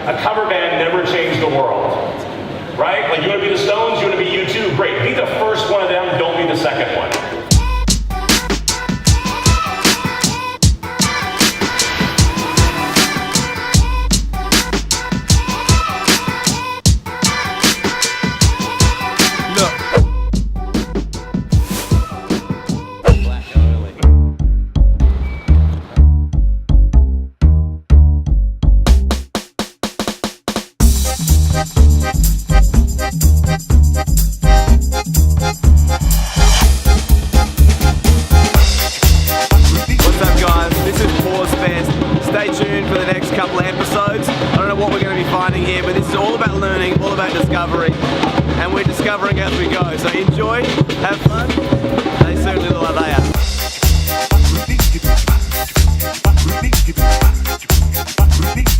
A cover band never changed the world, right? Like, you want to be the Stones, you want to be U2, great. Be the first one of them, don't be the second one. Stay tuned for the next couple of episodes. I don't know what we're going to be finding here, but this is all about learning, all about discovery, and we're discovering as we go. So enjoy, have fun, they certainly look like they are.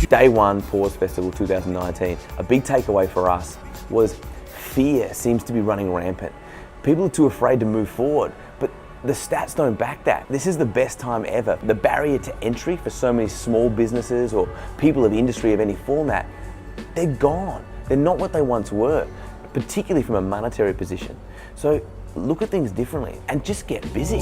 Day one, Pause Festival 2019. A big takeaway for us was fear seems to be running rampant. People are too afraid to move forward, but the stats don't back that. This is the best time ever. The barrier to entry for so many small businesses or people of industry of any format, they're gone. They're not what they once were, particularly from a monetary position. So look at things differently and just get busy.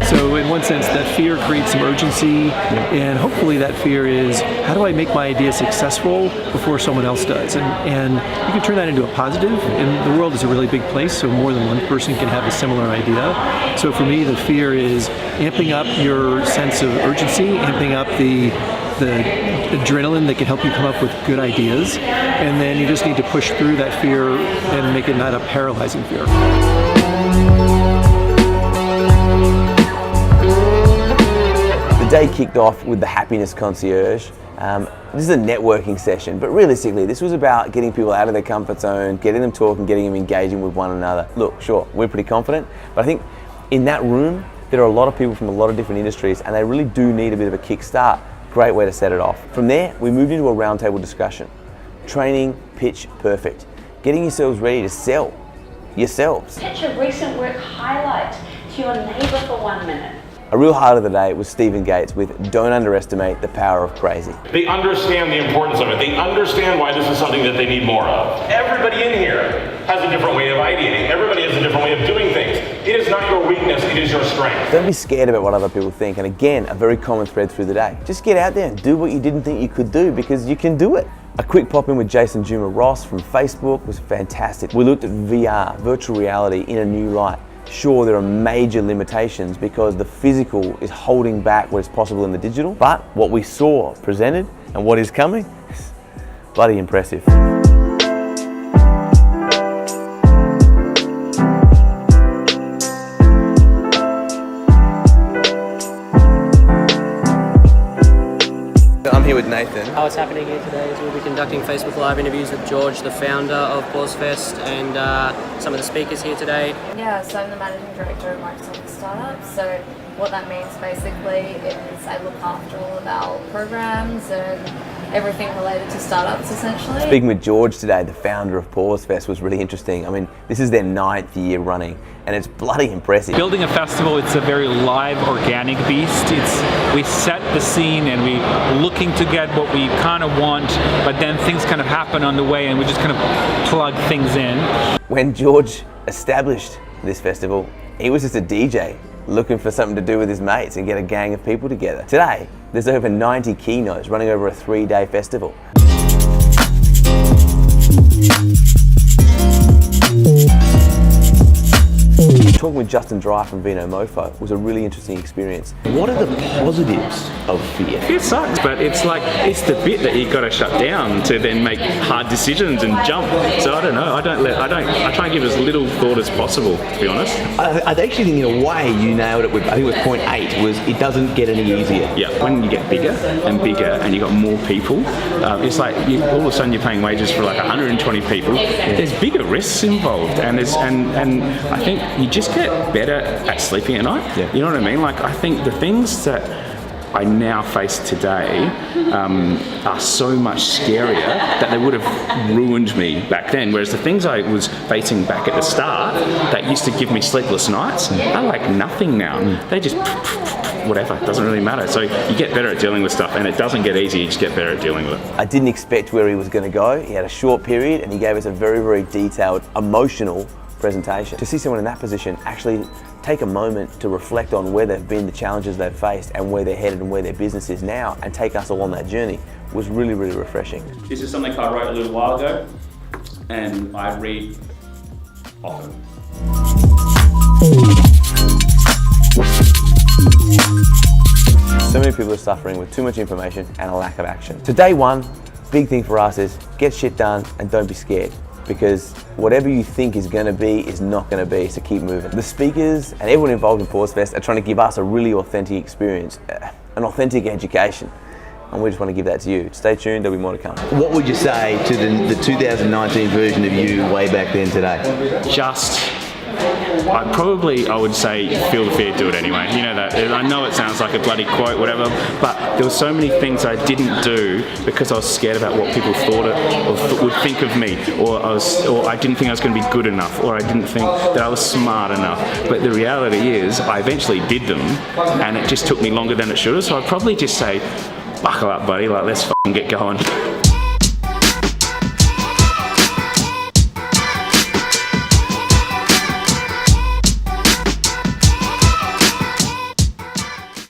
So in one sense, that fear creates some urgency, and hopefully that fear is, how do I make my idea successful before someone else does? And you can turn that into a positive, and the world is a really big place, so more than one person can have a similar idea. So for me, the fear is amping up your sense of urgency, amping up the adrenaline that can help you come up with good ideas, and then you just need to push through that fear and make it not a paralyzing fear. The day kicked off with the Happiness Concierge. This is a networking session, but realistically, this was about getting people out of their comfort zone, getting them talking, getting them engaging with one another. Look, sure, we're pretty confident, but I think in that room, there are a lot of people from a lot of different industries, and they really do need a bit of a kickstart. Great way to set it off. From there, we moved into a roundtable discussion. Training, pitch, perfect. Getting yourselves ready to sell yourselves. Pitch a recent work highlight to your neighbour for 1 minute. A real highlight of the day was Stephen Gates with "Don't underestimate the power of crazy." They understand the importance of it. They understand why this is something that they need more of. Everybody in here has a different way of ideating. Everybody has a different way of doing things. It is not your weakness, it is your strength. Don't be scared about what other people think. And again, a very common thread through the day. Just get out there and do what you didn't think you could do, because you can do it. A quick pop in with Jason Juma Ross from Facebook was fantastic. We looked at VR, virtual reality, in a new light. Sure, there are major limitations because the physical is holding back what is possible in the digital, but what we saw presented and what is coming is bloody impressive. I'm here with Nathan. What's happening here today is we'll be conducting Facebook Live interviews with George, the founder of PauseFest, and some of the speakers here today. Yeah, so I'm the managing director of Microsoft Startups. So what that means basically is I look after all of our programs and everything related to startups, essentially. Speaking with George today, the founder of PauseFest, was really interesting. I mean, this is their 9th year running, and it's bloody impressive. Building a festival, it's a very live, organic beast. We set the scene and we're looking to get what we kind of want, but then things kind of happen on the way and we just kind of plug things in. When George established this festival, he was just a DJ looking for something to do with his mates and get a gang of people together. Today, there's over 90 keynotes running over a 3-day festival. Talking with Justin Dry from Vino Mofo was a really interesting experience. What are the positives of fear? It sucks, but it's the bit that you got to shut down to then make hard decisions and jump. So I don't know. I try and give as little thought as possible, to be honest. I actually think in a way you nailed it with, I think it was point 8, was it doesn't get any easier. Yeah, when you get bigger and you got more people, it's like all of a sudden you're paying wages for like 120 people. There's bigger risks involved, and I think you just get better at sleeping at night. Yeah. You know what I mean? Like, I think the things that I now face today are so much scarier that they would have ruined me back then. Whereas the things I was facing back at the start that used to give me sleepless nights are like nothing now. They just whatever. It doesn't really matter. So you get better at dealing with stuff, and it doesn't get easy. You just get better at dealing with it. I didn't expect where he was going to go. He had a short period and he gave us a very, very detailed, emotional presentation. To see someone in that position actually take a moment to reflect on where they've been, the challenges they've faced, and where they're headed and where their business is now, and take us all on that journey was really, really refreshing. This is something I wrote a little while ago, and I read often. So many people are suffering with too much information and a lack of action. So day one, big thing for us is get shit done and don't be scared, because whatever you think is going to be is not going to be, so keep moving. The speakers and everyone involved in PauseFest are trying to give us a really authentic experience, an authentic education, and we just want to give that to you. Stay tuned, there'll be more to come. What would you say to the 2019 version of you way back then today? I would say feel the fear, do it anyway. You know that. I know it sounds like a bloody quote, whatever, but there were so many things I didn't do because I was scared about what people thought or would think of me, or I didn't think I was going to be good enough, or I didn't think that I was smart enough. But the reality is, I eventually did them, and it just took me longer than it should have. So I'd probably just say, buckle up, buddy. Like, let's fucking get going.